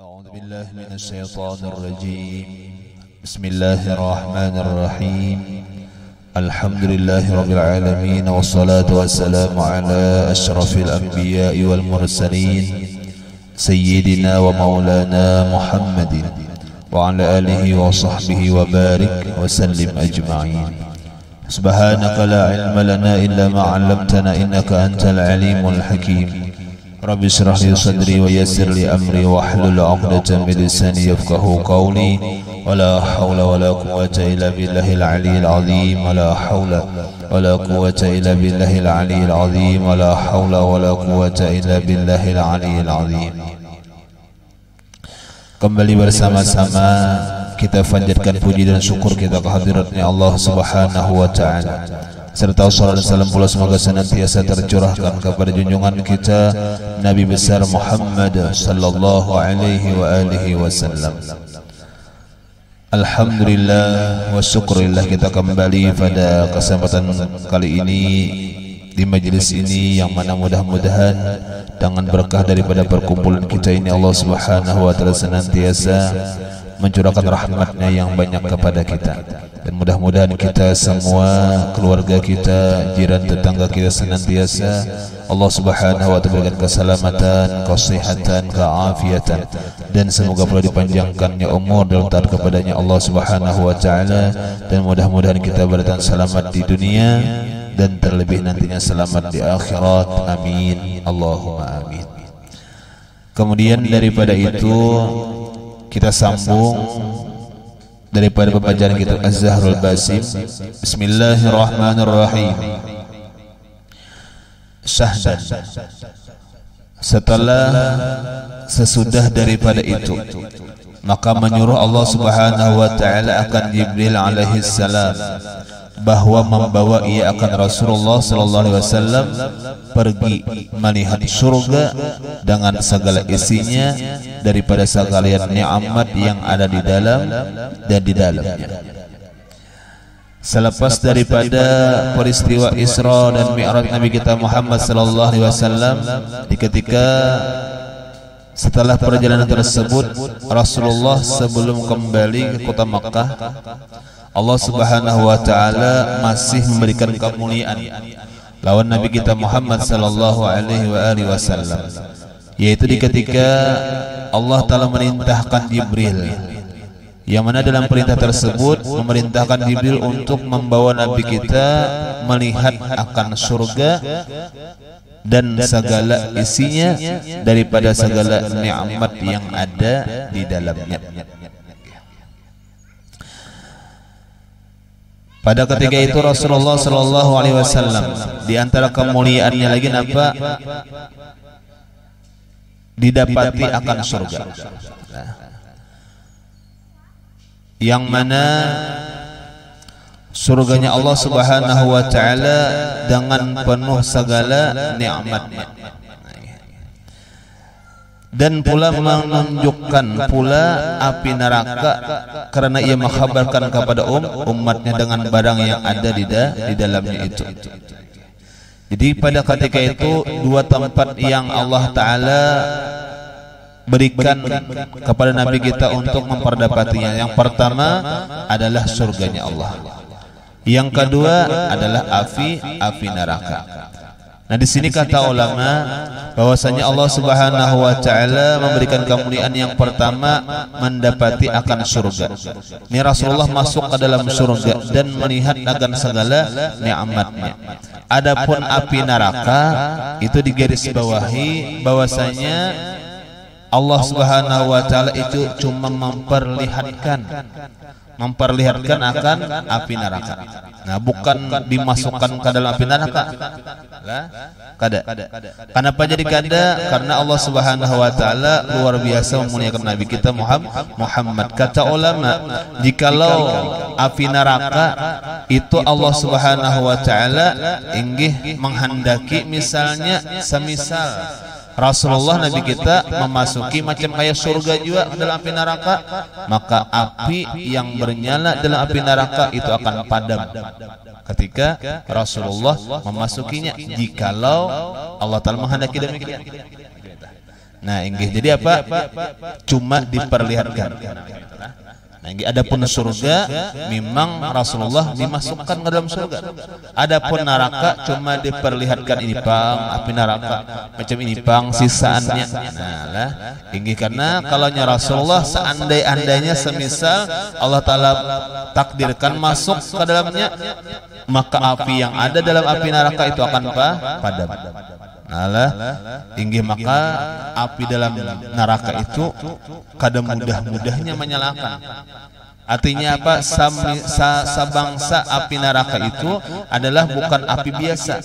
أعوذ بالله من الشيطان الرجيم. بسم الله الرحمن الرحيم. الحمد لله رب العالمين، والصلاة والسلام على أشرف الأنبياء والمرسلين سيدنا ومولانا محمد وعلى آله وصحبه وبارك وسلم أجمعين. سبحانك لا علم لنا إلا ما علمتنا إنك أنت العليم الحكيم. رب اشرح لي صدري ويسر لي أمري واحلل عقدة من لساني يفقهوا قولي. ولا حول ولا قوة إلا بالله العلي العظيم. ولا حول ولا قوة إلا بالله العلي العظيم. ولا حول ولا قوة إلا بالله العلي العظيم. Kembali bersama-sama kita panjatkan puji dan syukur kita kehadiratnya Allah Subhanahu wa taala, serta salawat dan salam pula semoga senantiasa tercurahkan kepada junjungan kita Nabi besar Muhammad sallallahu alaihi wa alihi wasallam. Alhamdulillah wa syukurillah, kita kembali pada kesempatan kali ini di majelis ini, yang mana mudah-mudahan dengan berkah daripada perkumpulan kita ini Allah Subhanahu wa taala senantiasa mencurahkan rahmatnya yang banyak kepada kita, dan mudah-mudahan kita semua, keluarga kita, jiran tetangga kita senantiasa Allah Subhanahu wa taala berikan keselamatan, kesehatan, keafiatan, dan semoga pula dipanjangkannya umur dalam taat kepadanya Allah Subhanahu wa taala, dan mudah-mudahan kita bertahan selamat di dunia dan terlebih nantinya selamat di akhirat. Amin, Allahumma amin. Kemudian daripada itu kita sambung daripada pembacaan kitab Az-Zahrul Basim. Bismillahirrahmanirrahim. Syahdan, setelah sesudah daripada itu, maka menyuruh Allah Subhanahu wa taala akan Jibril alaihi salam bahwa membawa ia akan Rasulullah sallallahu alaihi wasallam pergi melihat surga dengan segala isinya daripada segala nikmat yang ada di dalam dan di dalamnya. Selepas daripada peristiwa Isra dan Mi'raj Nabi kita Muhammad sallallahu alaihi wasallam, di ketika setelah perjalanan tersebut Rasulullah sebelum kembali ke kota Makkah, Allah Subhanahu wa taala masih memberikan kemuliaan lawan Nabi kita Muhammad sallallahu alaihi wasallam, yaitu di ketika Allah taala merintahkan Jibril, yang mana dalam perintah tersebut memerintahkan Jibril untuk membawa Nabi kita melihat akan surga dan segala isinya daripada segala nikmat yang ada di dalamnya. Pada ketika itu Rasulullah sallallahu alaihi wasallam, di antara kemuliaannya lagi apa? Didapati akan surga. Yang mana surganya Allah Subhanahu wa taala dengan penuh segala nikmatnya, dan pula menunjukkan pula api neraka karena ia mengkhabarkan kepada umatnya dengan barang yang ada di dalamnya itu. Jadi pada ketika itu dua tempat yang Allah taala berikan kepada Nabi kita untuk memperdapatinya. Yang pertama adalah surganya Allah, yang kedua adalah api neraka. Nah, di sini kata ulama bahwasanya Allah Subhanahu wa taala memberikan kemuliaan yang pertama mendapati akan surga. Ini Rasulullah masuk ke dalam surga dan melihat akan segala nikmatnya. Adapun api neraka itu digarisbawahi bahwasanya Allah Subhanahu wa taala itu cuma memperlihatkan akan api neraka. Nah, bukan dimasukkan ke dalam api neraka. Kada. Kenapa jadi kada? Karena Allah Subhanahu wa taala luar biasa memuliakan Nabi kita Muhammad. Kata ulama, jikalau api neraka itu Allah Subhanahu wa taala inggih menghendaki, misalnya semisal Rasulullah Nabi kita memasuki macam kayak surga juga dalam api neraka, maka api yang bernyala dalam api neraka itu akan padam ketika Rasulullah memasukinya, jikalau Allah Ta'ala menghendaki demikian. Nah, inggih. Jadi apa? Cuma diperlihatkan. Nah, inggih. Adapun surga memang Rasulullah dimasukkan ke dalam surga. Adapun neraka cuma diperlihatkan ini pang api neraka, macam ini pang sisaannya. Nah, lah inggih karena kalaunya Rasulullah seandai-andainya semisal Allah taala takdirkan masuk ke dalamnya, maka api yang ada dalam api neraka itu akan padam. Alah, inggih maka api dalam neraka itu kadang mudah-mudahnya menyalakan. Artinya apa? Sabangsa api neraka itu adalah bukan api biasa.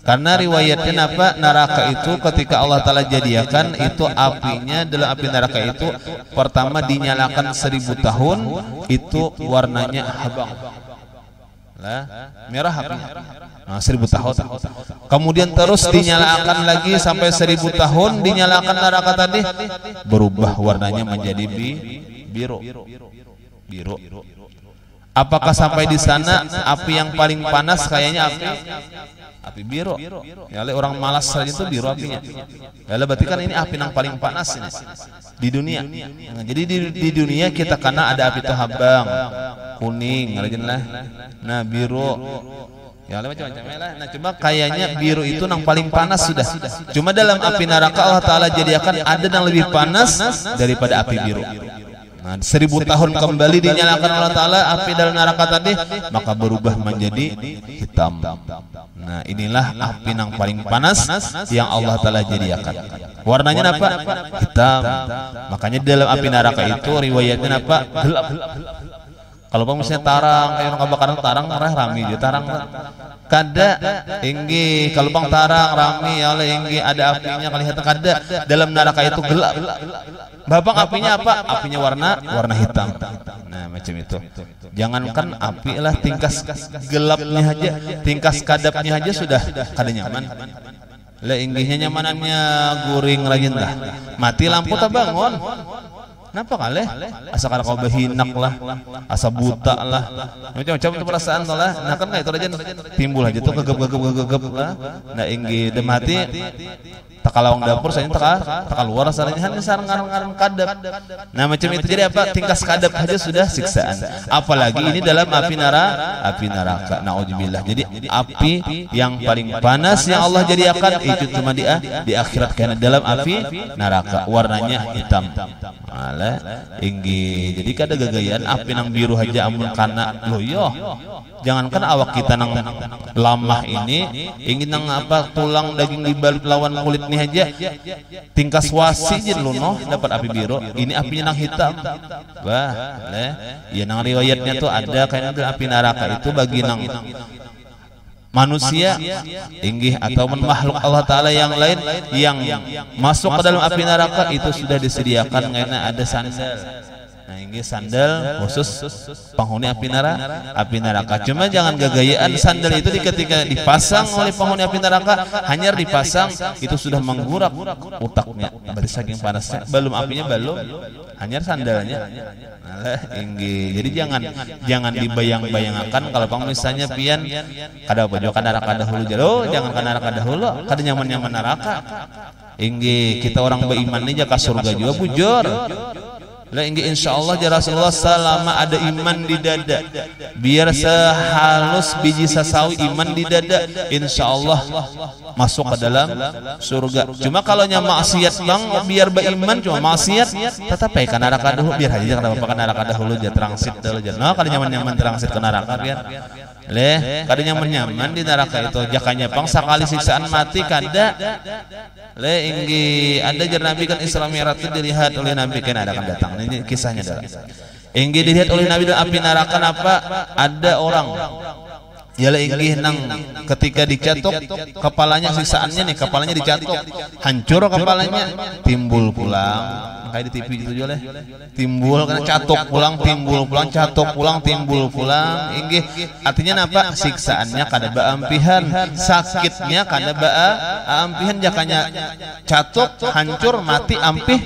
Karena riwayatnya apa? Neraka itu ketika Allah Ta'ala jadikan itu apinya dalam api neraka itu pertama dinyalakan 1000 tahun itu warnanya habang. Merah apinya. Nah, 1000 tahun. Kemudian terus dinyalakan lagi sampai 1000 tahun, dinyalakan neraka tadi berubah warnanya menjadi biru. Apakah sampai di sana api yang paling panas kayaknya api biru? Ya, orang malas saja itu biru apinya. Ya, berarti kan ini api yang paling panas ini di dunia. Nah, jadi di dunia kita karena ada api itu habang, kuning, nah biru. Ya macam-macam lah. Nah, cuma kayaknya biru itu yang paling panas sudah. Cuma dalam api neraka Allah Ta'ala jadikan ada yang lebih panas daripada api biru. Nah, 1000 tahun kembali dinyalakan Allah Ta'ala api dalam neraka tadi, maka berubah menjadi hitam. Nah, inilah api yang paling panas yang Allah Ta'ala jadikan. Warnanya apa? Hitam. Makanya dalam api neraka itu riwayatnya apa? Gelap. Kalau misalnya tarang kayak orang kebakaran tarang rami je tarang kada inggi kalau bang tarang rami ya oleh inggi ada apinya kelihatan kada dalam neraka itu gelap. Babang apinya apa? Apinya warna hitam. Nah, macam itu. Jangankan api lah, tingkas gelapnya aja, tingkas kadapnya aja sudah kada nyaman. Lah inggihnya nyamanannya guring lagi dah. Mati lampu tak bangun. Kenapa kali? Asa karena kau berhinak lah, asa buta lah, macam-macam itu perasaan lah. Nah kan itu aja timbul aja tuh gegep lah. Nah inggi demati tak kalawang dapur saya tak keluar asalnya hanya sarang-sarang kadap. Nah macam itu jadi apa? Tingkas kadap aja sudah siksaan. Apalagi ini dalam api neraka. Nauzubillah. Jadi api yang paling panas yang Allah jadikan itu cuma di akhirat karena dalam api neraka warnanya hitam. Alah inggi. Jadi kada gagayan api nang biru aja amun kana loyo. Jangankan awak kita nang lamah ini ingin nang apa tulang daging dibalut lawan kulit nih aja tingkas wasi jin luno dapat api biru, ini apinya nang hitam. Wah, ya nang riwayatnya tuh ada kayak api neraka itu bagi nang manusia inggih atau makhluk Allah Ta'ala yang lain yang masuk ke dalam api neraka itu sudah disediakan karena ada sandal. Nah ini sandal khusus penghuni api neraka. Cuma jangan gagayaan sandal itu ketika dipasang oleh penghuni api neraka hanya dipasang itu sudah menggurak otaknya. Berarti saking panasnya belum apinya belum hanya sandalnya. Nah, jadi jangan dibayang-bayangkan kalau misalnya pian kada apa juga neraka dahulu jalo jangan kan neraka dahulu kada nyaman neraka. Kita orang beriman ini jaka surga juga bujur. Lah inggi insyaallah ya Rasulullah selama ada iman di dada biar sehalus biji sasawi iman di dada insyaallah masuk ke dalam surga. Cuma kalau nya maksiat bang biar beriman cuma maksiat tetap baik ke neraka dahulu biar aja kada apa ke neraka dahulu aja transit dahulu aja. Nah kada nyaman transit ke neraka biar kada nyaman di neraka itu jakanya pang sakali siksaan mati kada inggi ada jar Nabi kan Isra Mi'raj itu dilihat oleh Nabi kan ada kan datang ini kisahnya adalah inggi dilihat oleh Nabi dalam api neraka apa ada orang ialah inggi nang ketika dicatok kepalanya siksaannya nih kepalanya dicatok hancur kepalanya timbul pulang kayak di TV itu juga timbul karena catok pulang timbul pulang catok pulang timbul pulang inggih artinya apa siksaannya kada baampihan sakitnya kada baampihan jakanya catok hancur mati ampih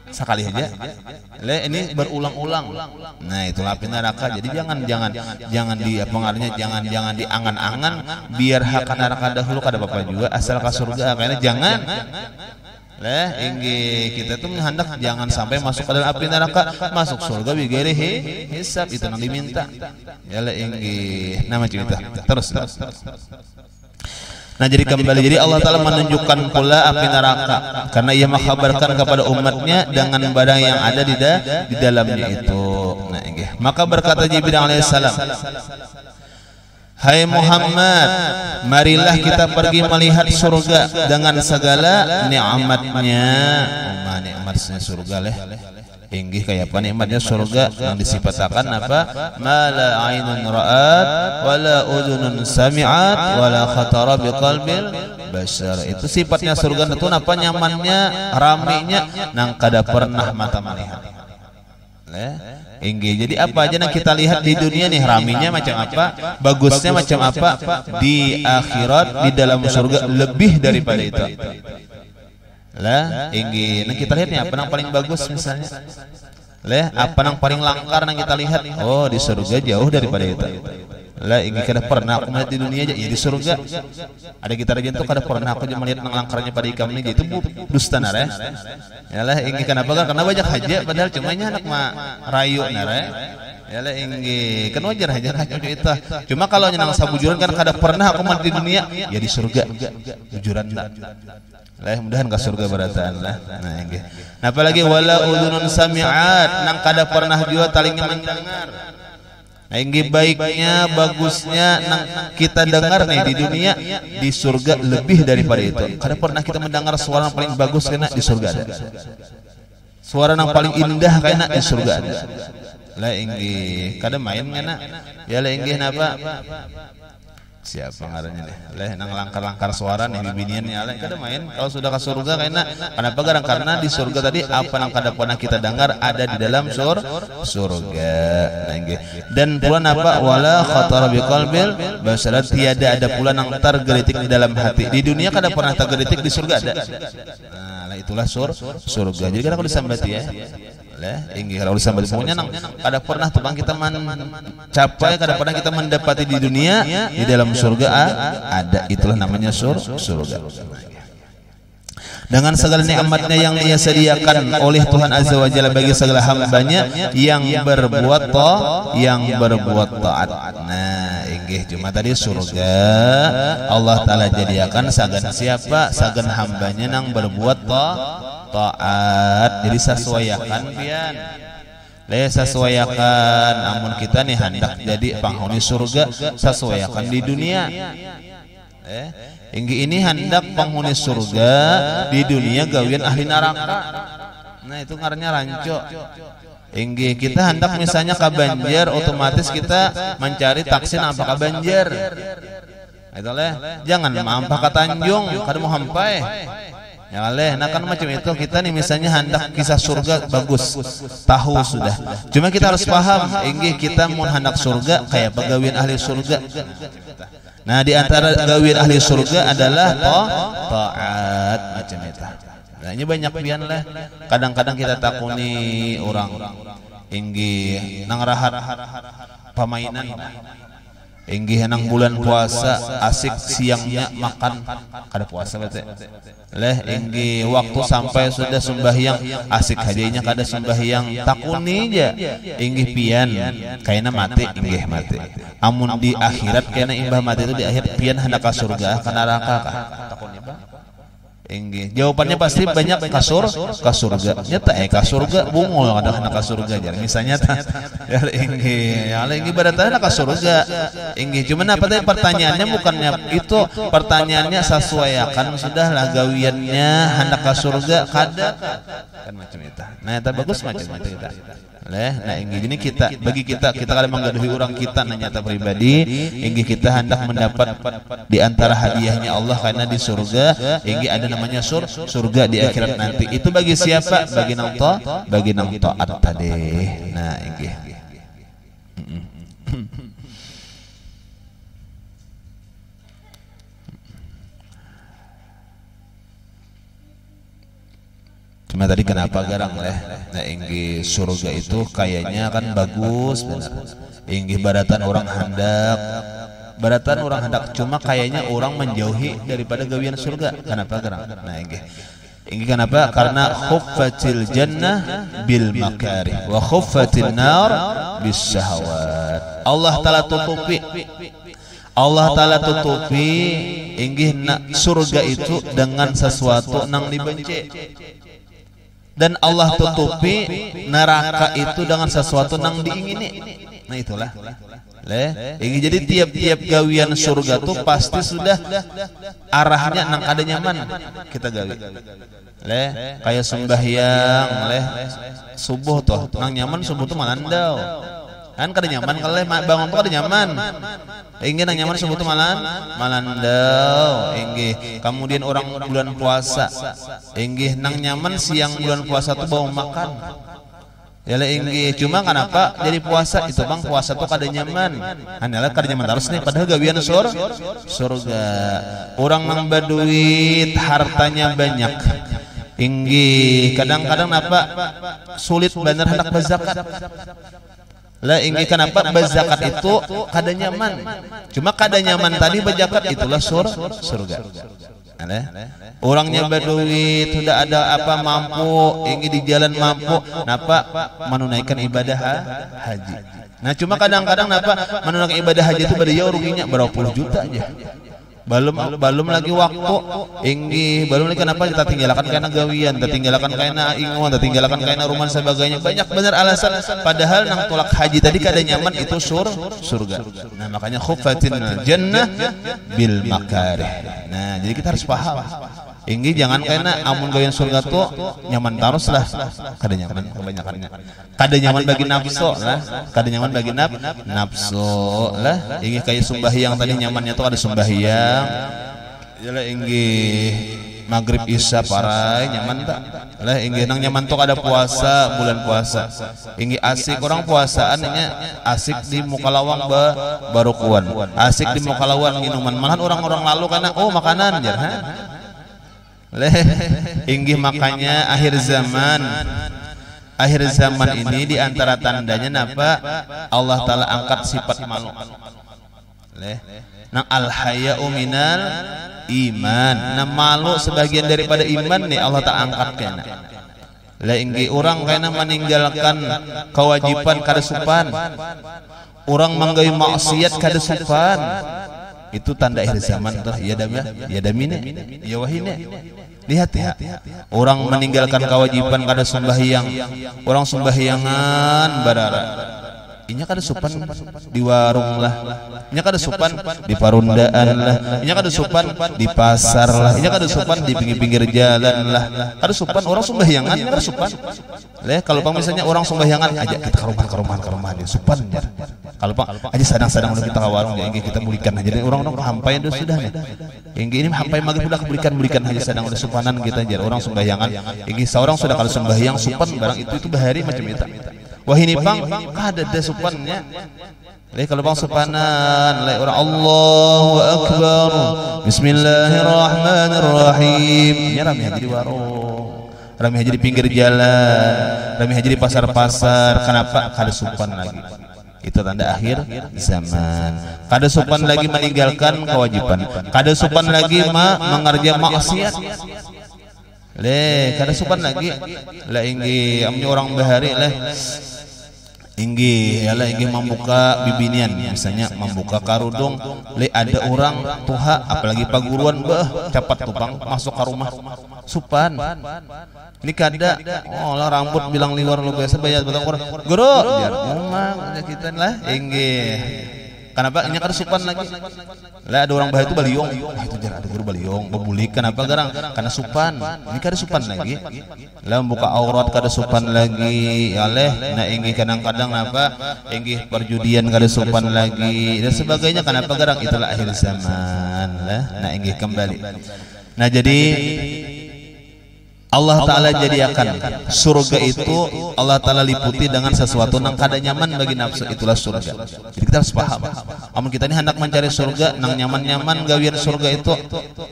sekali aja ini berulang-ulang. Nah itulah api neraka. Jadi jangan di pengaruhnya jangan diangan-angan biar hak neraka dahulu kada apa-apa juga asal ke surga kayaknya Inggih kita tuh hendak jangan sampai masuk ke dalam api neraka, masuk surga bigere hisab itu yang diminta. Yalah inggih. Nama cerita. Terus. Nah jadi kembali, jadi Allah Ta'ala menunjukkan pula api neraka karena ia mengkhabarkan kepada umatnya dengan barang yang ada di dalamnya itu. Nah, inggih. Maka berkata Jibril alaihissalam, hai Muhammad, marilah kita pergi melihat surga dengan segala nikmatnya. Nikmatnya surga inggih kayak apa nikmatnya surga yang disifatakan apa? Ma la ainun ra'at wala udhunun sami'at wala khatara biqalbil bashar. Itu sifatnya surga itu apa? Nyamannya, ramenya nang kada pernah mata melihat. Inggih. Jadi apa aja yang kita lihat di dunia nih, raminya macam apa, bagusnya macam apa, di akhirat di dalam surga lebih daripada itu. Inggih. Nah kita lihat nih apa yang paling bagus misalnya. Apa yang paling langkar yang kita lihat? Oh, di surga jauh daripada itu. Inggih kada pernah aku melihat di dunia aja, ya di surga. Ada gitar aja tuh kada pernah aku melihat nang langkarnya pada ikam ini, itu dusta nare. Yalah inggih kenapa? Karena banyak haja padahal cumanya anak mah rayu nare. Yalah inggih kan wajar haja itu. Cuma kalau nyenang sabujuran kan kada pernah aku melihat di dunia, ya di surga. Bujuran tak. Mudahan ke surga barataan lah. Nah inggih. Nah apalagi wala udhunun sami'at, nang kada pernah juga talingnya mendengar. Nah inggih baiknya, bagusnya nang kita dengar nih di dunia, di surga lebih daripada itu. Kada pernah kita mendengar suara yang paling bagus kena di surga ada. Suara yang paling indah kena di surga ada. Inggih kada main kena. Ya inggih napa? Siapa ngarannya deh? Nang langkar-langkar suara nih bibiniannya kada main. Kalau sudah ke surga kenapa? Karena di surga tadi apa yang kada pernah kita dengar ada di dalam surga. Dan pula apa? Wala khatara biqalbil bashar, tiada ada pula nang tergelitik di dalam hati. Di dunia kada pernah tergelitik, di surga ada. Nah, itulah surga. Jadi kada disambati ya. Inggih kalau disambut semuanya nang kada pernah tebang kita mencapai, kada pernah kita mendapati di dunia, di dalam surga ada. Itulah namanya surga. Dengan segala nikmatnya yang ia sediakan oleh Tuhan Azza wa Jalla bagi segala hambanya yang berbuat taat. Nah inggih cuma tadi surga Allah Ta'ala jadiakan sagan siapa? Sagan hambanya nang berbuat taat. Jadi sesuaikan pian. Sesuaikan namun kita nih hendak jadi penghuni surga, sesuaikan di dunia. Inggih ini hendak penghuni surga, di dunia gawian ahli neraka. Nah itu ngarannya ranco. Inggih kita hendak misalnya ke Banjar, otomatis kita mencari taksi apa ke Banjar. Itulah jangan mampah ke Tanjung, kada mau hampai. Ya nah kan macam itu kita nih misalnya hendak kisah surga bagus tahu sudah, cuma kita harus paham inggih kita mau hendak surga kayak pegawai ahli surga. Nah di antara gawian ahli surga adalah taat macam itu. Nah ini banyak pian lah. Kadang-kadang kita takuni orang inggih nang rahat pamainan. Inggih nang bulan puasa asik siangnya makan kada puasa bete. Inggih waktu sampai sudah sembahyang asik hadiahnya kada sembahyang takuni aja. Inggih pian kayaknya mati, inggih mati. Amun di akhirat kayaknya imbah mati itu di akhir pian hendak ka surga ka neraka kah? Takuni ba? Inggih jawabannya pasti banyak kasur ka surga. Nyata ka surga bungul kada hendak ka surga jar. Misalnya ya inggih baratana ka surga. Inggih cuman apa tadi pertanyaannya bukannya itu, pertanyaannya sesuaikan sudahlah gawiannya hendak ka surga kada kan macam itu. Nah eta bagus macam itu kita. Nah inggih ini kita bagi kita kada menggaduhi orang kita nyata pribadi, inggih kita hendak mendapat di antara hadiahnya Allah karena di surga inggih ada namanya surga di akhirat nanti. Itu bagi siapa? Bagi nang taat tadi. Nah inggih. Cuma tadi kenapa garang nah inggih surga itu kayaknya kan bagus benar. Inggih baratan orang hendak cuma kayaknya orang menjauhi daripada gawian surga. Kenapa garang? Nah inggih Ini kenapa? Karena khuffatil jannah bil makarih wa khuffatin nar bis syahawat. Allah taala tutupi, Allah taala tutupi inggih surga itu dengan sesuatu nang dibenci, dan Allah tutupi neraka itu dengan sesuatu nang diingini. Nah itulah. Jadi tiap-tiap gawian surga tuh pasti sudah arahnya nang kada nyaman kita gawi. Kayak sembahyang subuh tuh nang nyaman, subuh tuh malandau. Kan kada nyaman kalau bangun tuh kada nyaman. Inggih nang nyaman subuh tuh malandau. Inggih kemudian orang bulan puasa. Inggih nang nyaman siang bulan puasa tuh bau makan. Ya inggih, cuma kenapa jadi puasa itu bang, puasa tuh kada nyaman. Hanyalah kada nyaman terus nih, padahal gawian surga. Orang nambah duit, hartanya banyak. Inggih, kadang-kadang apa sulit bener hendak berzakat. Lah inggih kenapa berzakat itu kada nyaman. Cuma kada nyaman tadi berzakat itulah surga. Orangnya berduit, sudah ada apa mampu, ingin di jalan mampu, napa menunaikan ibadah haji. Nah cuma kadang-kadang napa menunaikan ibadah haji itu berdaya ruginya berapa puluh juta aja. Belum lagi waktu, inggi belum lagi kenapa kita tinggalkan karena gawian, kita tinggalkan karena ingon, kita tinggalkan karena rumah sebagainya. Banyak benar alasan. Padahal nang tolak haji tadi kada nyaman itu surga. Nah makanya khuffatin jannah bil makarih. Nah jadi kita harus paham. Inggi jangan karena amun gawian surga tuh nyaman terus lah. Kada nyaman kebanyakannya. Kada nyaman bagi nafsu lah. Kada nyaman bagi nafsu lah. Inggi kayak sembahyang tadi nyamannya tuh ada sembahyang. Yalah inggi maghrib isya parai nyaman tak? Lah inggi nang nyaman tuh ada puasa, bulan puasa. Inggi asik orang puasaannya asik di muka lawang barukuan. Asik di muka lawang minuman. Malahan orang-orang lalu karena oh makanan jar ha. Inggih makanya akhir zaman ini diantara tandanya napa Allah taala angkat sifat malu. Nang al haya'u minal iman. Nah malu sebagian daripada iman nih Allah taala angkat kena. Lah inggih orang kena meninggalkan kewajiban kada supan. Orang manggawi maksiat kada supan. Itu tanda akhir zaman tuh ya damine ya wahine. Lihat ya, orang meninggalkan kewajiban kada sembahyang, orang sembahyangan barara. Inya kada supan di warung lah, inya kada supan di parundaan lah, inya kada supan di pasar lah, inya kada supan di pinggir-pinggir jalan lah, kada supan orang sembahyangan, inya kada supan. Kalau pang misalnya orang sembahyangan aja kita ke rumah dia supan ya. Kalau pang aja sadang-sadang udah kita ke warung ya, kita belikan aja. Jadi orang-orang hampai itu sudah nih. Yang ini hampai maghrib udah belikan aja sadang udah supanan kita aja. Orang sembahyangan, ini seorang sudah kalau sembahyang supan barang itu bahari macam itu. Wah ini pang kada ada supannya. Kalau pang supanan, orang Allahu Akbar, Bismillahirrahmanirrahim. Ya ramai jadi warung, ramai jadi pinggir jalan, ramai jadi pasar-pasar. Kenapa? Kada supan lagi. Itu tanda akhir zaman. Kada supan lagi meninggalkan kewajiban. Kada supan lagi mengerja maksiat. Kada supan lagi. Lah inggi amnya orang bahari inggi membuka bibinian misalnya membuka karudung ada orang tuha apalagi paguruan cepat tupang masuk ke rumah supan ini kada lah rambut bilang liwar lu biasa bayar batang kurang guru jar memang kita lah inggi kenapa ini kada supan lagi lah ada orang bahaya itu baliong itu jar ada guru baliong bebulik kenapa garang karena supan ini kada supan lagi lah membuka aurat kada supan lagi ya nah inggi kadang-kadang apa inggi perjudian kada supan lagi dan sebagainya kenapa garang itulah akhir zaman lah nah inggi kembali. Nah jadi Allah Ta'ala jadikan surga itu Allah Ta'ala liputi dengan sesuatu yang kada nyaman bagi nafsu, itulah surga. Jadi kita harus paham amun kita ini hendak mencari surga nang nyaman-nyaman gawian surga itu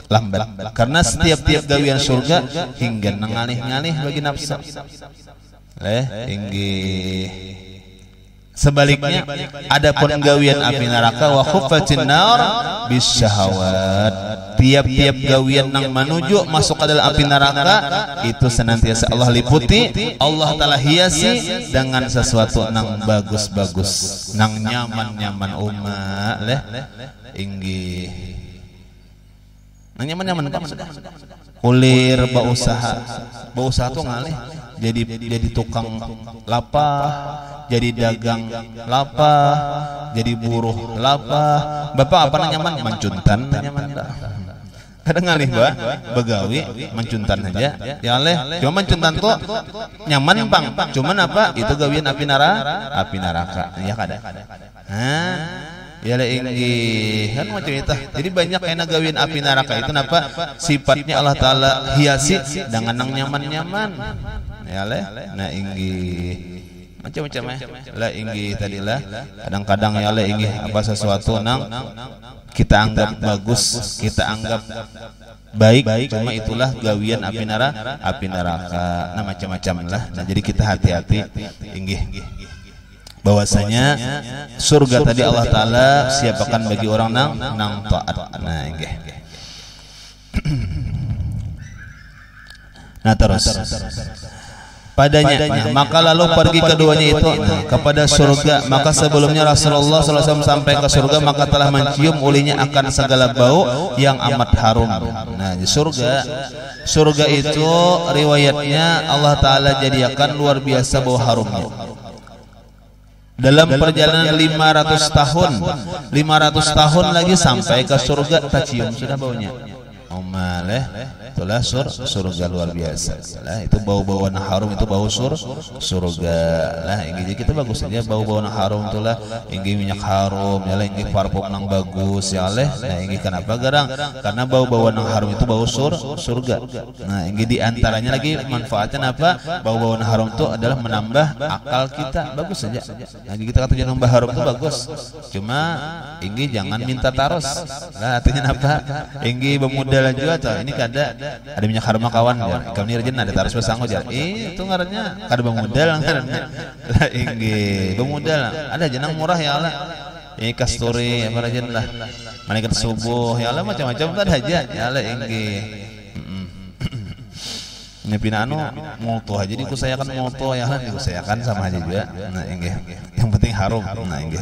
lambat karena setiap-tiap gawian surga hingga nang ngalih-ngalih bagi nafsu inggih Sebaliknya, adapun gawian api neraka wa khuffatin nar bisyahawat. Tiap-tiap gawian yang menuju masuk ke dalam api neraka itu senantiasa Allah liputi, Allah Ta'ala hiasi dengan sesuatu nang bagus-bagus, nang nyaman-nyaman umat leh inggih. Nang nyaman-nyaman Pak sudah. Kulir bausaha tuh ngalih jadi tukang lapah, jadi dagang lapah, jadi buruh lapah. Bapak apa nyaman? Mencuntan nyaman dah. Kadang ngalih bah, begawi mencuntan aja. Ya leh, cuma mencuntan tuh nyaman Bang. Cuman apa? Itu gawian api neraka. Ya kada. Ya lah inggi kan macam itu. Jadi banyak enak gawian api neraka itu napa? Sifatnya Allah Ta'ala hiasi dengan nang nyaman-nyaman. Ya leh, nah inggi macam-macam lah inggi tadilah. Kadang-kadang ya leh inggi apa sesuatu nang kita anggap bagus, kita anggap baik, cuma itulah gawian api neraka. Nah macam-macam lah. Nah jadi kita hati-hati inggi bahwasanya surga tadi Allah Ta'ala siapakan bagi orang nang taat. Nah inggi. Nah terus padanya, maka lalu pergi keduanya itu kepada surga. Maka sebelumnya Rasulullah SAW sampai ke surga, maka telah mencium ulihnya akan segala bau yang amat harum. Nah di surga itu riwayatnya Allah Ta'ala jadikan luar biasa bau harumnya. Dalam perjalanan 500 tahun lagi sampai ke surga, tak cium sudah baunya. Omaleh, itulah surga luar biasa. Lah itu bau-bauan harum itu bau surga. Lah ini kita bagus aja bau-bauan harum itulah ini minyak harum, ya lah ini parfum nang bagus ya leh. Nah ini kenapa garang? Karena bau-bauan harum itu bau surga. Nah ini diantaranya lagi manfaatnya apa? Bau-bauan harum itu adalah menambah akal kita, bagus saja. Lagi kita kata nambah harum itu bagus. Cuma ini jangan minta taros. Nah artinya apa? Ini bemudal juga tuh. Ini ada minyak harum kawan ya. Kami rajin ada taros pesanggo jar. Itu ngarannya kada bemudal ngarannya. Lah ini bemudal. Ada jenang murah ya Allah. Ini kasturi apa rajin lah. Malaikat subuh ya Allah macam-macam tuh ada aja. Ya Allah ini. Ini pina moto aja dikusayakan moto ya kan dikusayakan sama aja juga. Nah ini yang penting harum. Nah ini.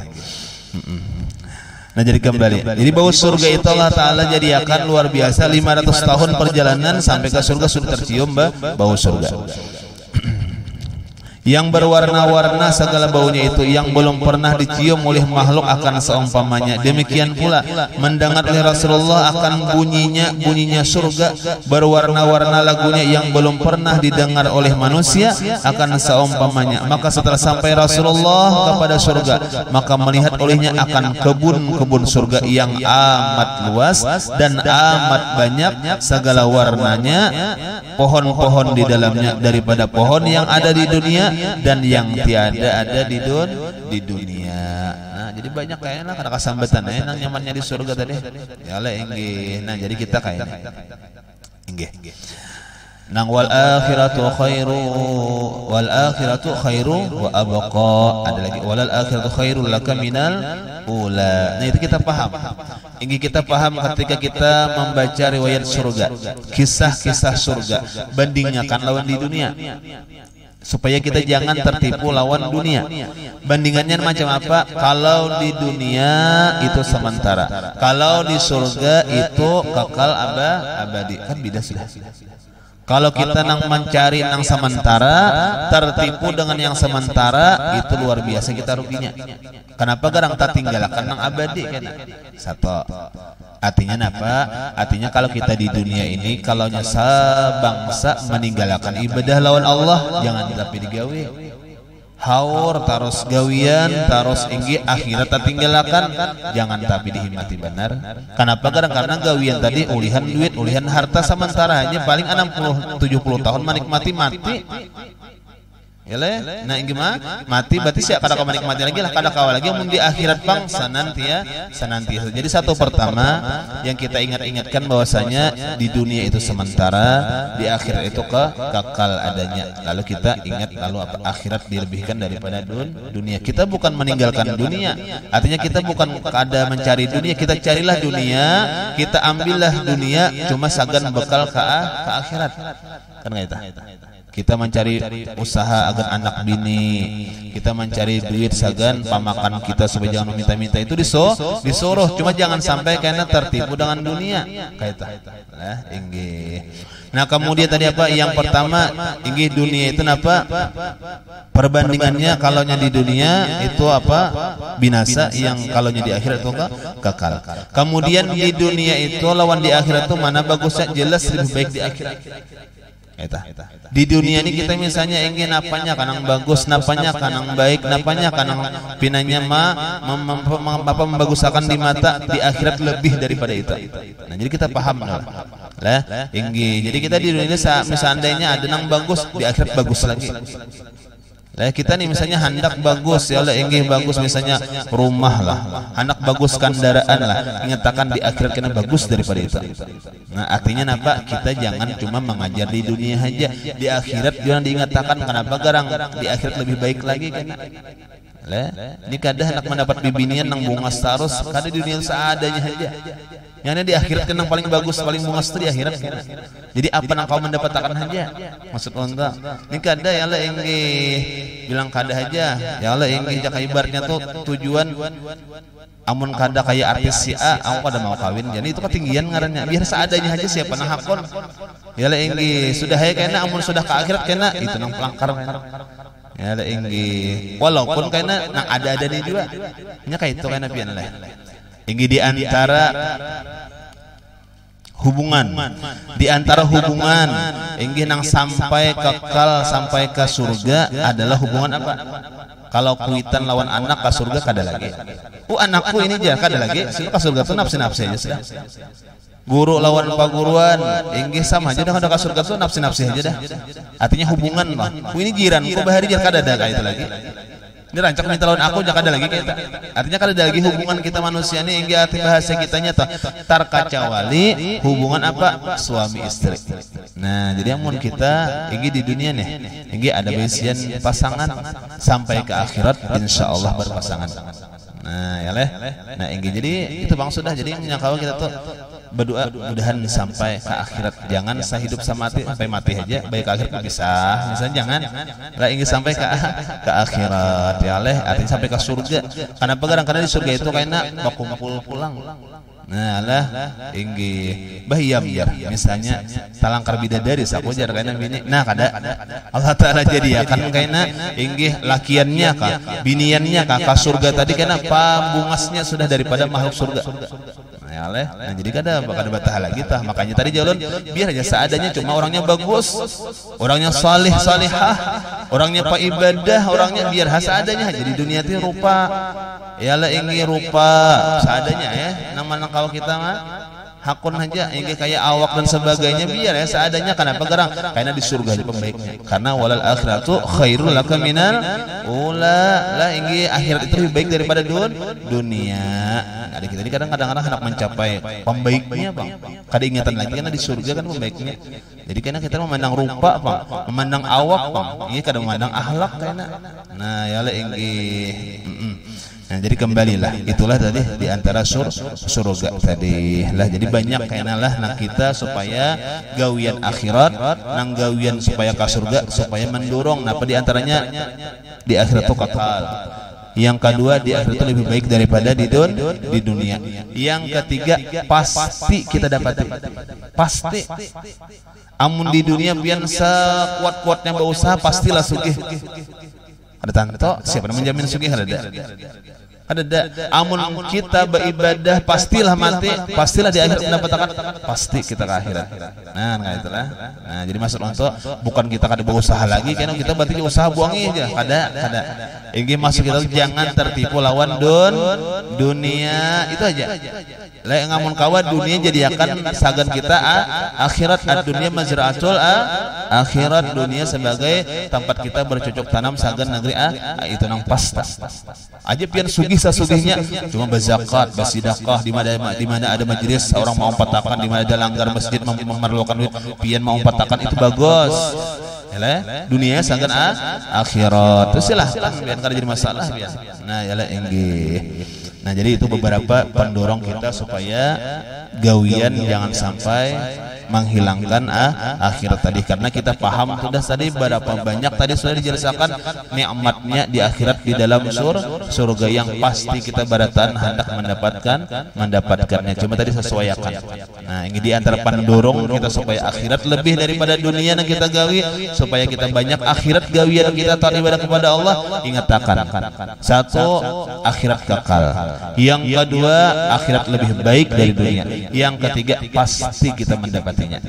Nah jadi kembali. Jadi bau surga itu Allah Ta'ala jadikan luar biasa. 500 tahun perjalanan sampai ke surga sudah tercium bau surga yang berwarna-warna segala baunya itu yang belum pernah dicium oleh makhluk akan seumpamanya. Demikian pula mendengar oleh Rasulullah akan bunyinya surga berwarna-warna lagunya yang belum pernah didengar oleh manusia akan seumpamanya. Maka setelah sampai Rasulullah kepada surga, maka melihat olehnya akan kebun-kebun surga yang amat luas dan amat banyak segala warnanya, pohon-pohon di dalamnya daripada pohon yang ada di dunia dan yang tiada ada di dunia. Nah jadi banyak kayaknya kada kasambatan nang nyamannya di surga tadi. Ya lah inggih. Nah jadi kita kayaknya inggih. Nang wal akhiratu khairu wa abqa. Ada lagi wal akhiratu khairul laka minal ula. Nah itu kita paham. Ini kita paham ketika kita membaca riwayat surga, kisah-kisah surga, bandingkan lawan di dunia. Supaya kita jangan tertipu lawan dunia. Bandingannya macam apa? Kalau di dunia itu sementara, kalau di surga itu kekal abadi. Kan beda sudah. Kalau kita nang mencari nang sementara, tertipu dengan yang sementara, itu luar biasa kita ruginya. Kenapa garang tak tinggalkan nang abadi kan? Satu. Artinya apa? Artinya kalau kita di dunia ini kalau sebangsa meninggalkan ibadah lawan Allah, jangan tapi digawe. Haur taros gawian, taros inggi akhirat tertinggalkan, jangan tapi dihimati benar. Kenapa? Karena gawian tadi ulihan duit, ulihan harta sementara hanya paling 60-70 tahun menikmati mati. Ya le, nah inggih mah mati berarti sia kada ka menikmati lagi lah, kada kawa lagi mun di akhirat pang senantiasa. Jadi satu pertama yang kita ingat-ingatkan bahwasanya di dunia itu sementara, di akhirat itu kekal adanya. Lalu kita ingat lalu apa akhirat dilebihkan daripada dunia. Kita bukan meninggalkan dunia. Artinya kita bukan kada mencari dunia, kita carilah dunia, kita ambillah dunia cuma sagan bekal ke akhirat. Kan kita. Kita mencari usaha agar anak bini, kita mencari duit sagan pamakan kita supaya jangan meminta-minta, itu disuruh, cuma jangan sampai karena tertipu dengan dunia. Kaita. Nah, inggih. Nah, kemudian tadi apa? Yang pertama, inggih dunia itu apa? Perbandingannya kalaunya di dunia itu apa? Binasa, yang kalaunya di akhirat itu kekal. Kemudian di dunia itu lawan di akhirat itu mana bagusnya? Jelas lebih baik di akhirat. Di dunia ini kita misalnya ingin napanya kanang bagus, napanya kanang baik, napanya kanang pinanya membagusakan di mata, di akhirat lebih daripada itu. Nah, jadi kita paham lah. Jadi kita di dunia ini misalnya ada nang bagus, di akhirat bagus lagi. Lah kita nih misalnya hendak bagus ya Allah inggih bagus misalnya rumah lah, hendak bagus kendaraan lah, ingatakan di akhirat kena bagus daripada itu. Nah artinya apa? Kita jangan cuma mengajar di dunia aja, di akhirat jangan diingatakan kenapa garang di akhirat lebih baik lagi kena. Lah ini kadang hendak mendapat bibinian nang bunga starus, kada di dunia seadanya aja. Yang di akhirat kan yang paling bagus, paling bungas itu di akhirat. Jadi apa yang kau mendapatkan aja? Maksud Allah, ini kada ya Allah inggih bilang kada aja. Ya Allah inggih jaka ibaratnya tuh tujuan amun kada kayak artis si A, aku kada mau kawin. Jadi itu ketinggian ngarannya. Biar seadanya aja siapa nang hakon. Ya Allah inggih sudah ya kena amun sudah ke akhirat kena itu nang pelangkar. Ya Allah inggih. Walaupun kena nang ada nih juga. Nya kayak itu kena pian lah. Inggih di antara hubungan, inggih nang sampai kekal sampai ke surga adalah hubungan apa? Kalau kuitan lawan anak ke surga kada lagi. Anakku ini aja kada lagi. Sila ke surga tuh nafsi-nafsi aja sih. Guru lawan paguruan, inggih sama aja dah kada ke surga tuh nafsi-nafsi aja dah. Artinya hubungan mah. Ini jiranku bahari jar kada ada kayak itu lagi. Ini rancak minta lawan aku jangan ada lagi kita. Artinya kada ada lagi hubungan kita manusia ini hingga arti bahasa kitanya tarkacawali hubungan apa? Suami istri. Nah, jadi amun kita ingin di dunia nih, ingin ada besian pasangan sampai ke akhirat insyaallah berpasangan. Nah, ya leh. Nah, ingin jadi itu bang sudah jadi menyangka kita tuh berdoa mudahan sampai ke akhirat, jangan sehidup sampai mati aja baik ke akhirat pisah misalnya jangan lah ingin sampai ke akhirat ya leh artinya sampai ke surga. Karena kadang-kadang di surga itu kayaknya bakumpul pulang. Nah lah ingin bahiyam ya misalnya talangkar bidadari saku jar kayaknya bini. Nah kada Allah Ta'ala jadi akan kayaknya ingin lakiannya kah biniannya kah ke surga tadi kayaknya pambungasnya sudah daripada makhluk surga. Nah jadi kada batah lagi tah, makanya tadi jalan biar aja seadanya, cuma orangnya bagus, orangnya salih salihah, orangnya pak ibadah, orangnya biar seadanya aja di dunia itu rupa ya lah ingin rupa seadanya ya nama kalau kita mah hakun aja ingin kayak awak dan sebagainya biar ya seadanya. Kenapa gerang? Karena di surga di pembaiknya. Karena walal akhiratu khairul laka minal ula lah ingin akhirat itu lebih baik daripada dunia. Ada kita ini kadang-kadang hendak mencapai pembaiknya bang. Kada ingatan lagi karena di surga kan pembaiknya. Jadi karena kita memandang rupa bang, memandang awak bang. Ini kadang memandang akhlak karena. Nah ya lah ingin. Nah, jadi kembalilah itulah tadi di antara surga tadi lah. Jadi banyak kayaknya lah nak kita supaya gawian akhirat, nang gawian supaya ke surga, supaya mendorong. Apa di antaranya di akhirat itu kekal. Yang kedua di akhirat itu lebih baik daripada di dunia. Yang ketiga pasti kita dapat pasti. Amun di dunia pian sekuat-kuatnya berusaha pastilah sugih. Ada tanto siapa yang menjamin sugih ada amun kita beribadah pastilah mati, pastilah di akhirat mendapatkan pasti kita ke akhirat. Nah itulah. Nah jadi maksud untuk bukan kita kada berusaha lagi karena kita berarti usaha buangi aja kada. Ingin masuk kita jangan tertipu lawan dunia itu aja. Lain ngamun kawa dunia jadiakan sagan kita akhirat, dunia mazraatul akhirat, dunia sebagai tempat kita bercocok tanam sagan negeri itu nang pasta aja pian sugih sasugihnya cuma berzakat bersedekah di mana ada majelis orang mau patakan, di mana ada langgar masjid memerlukan duit pian mau patakan itu bagus. Dunia sagan akhirat terus silahkan pian kada jadi masalah pian. Nah yalah enggih. Nah jadi itu beberapa pendorong kita supaya gawian jangan sampai menghilangkan akhirat tadi, karena kita paham sudah tadi berapa banyak tadi sudah dijelaskan nikmatnya di akhirat di dalam surga yang pasti kita baratan hendak mendapatkannya, cuma tadi sesuaikan. Nah ini di antara pendorong kita supaya akhirat lebih daripada dunia yang kita gawi, supaya kita banyak akhirat gawian kita taat ibadah kepada Allah. Ingatkan satu, akhirat kekal. Yang kedua, akhirat lebih baik dari dunia. Yang ketiga, pasti kita mendapatinya.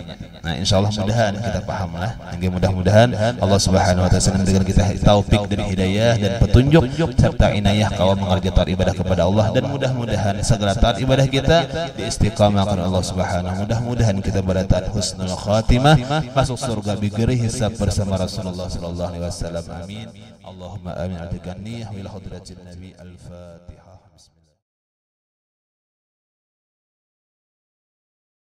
Nah, insyaallah mudah-mudahan kita paham lah. Mudah-mudahan Allah Subhanahu wa taala memberikan kita taufik dan hidayah dan petunjuk serta inayah kawal mengerjakan ibadah kepada Allah, dan mudah-mudahan segala taat ibadah kita diistiqamahkan Allah Subhanahu. Mudah-mudahan kita berdapat husnul khatimah, masuk surga bigiri hisab bersama Rasulullah sallallahu alaihi wasallam. Amin. Allahumma amin. Al-Ghani wa ila hadratin Nabi. Al-Fatihah.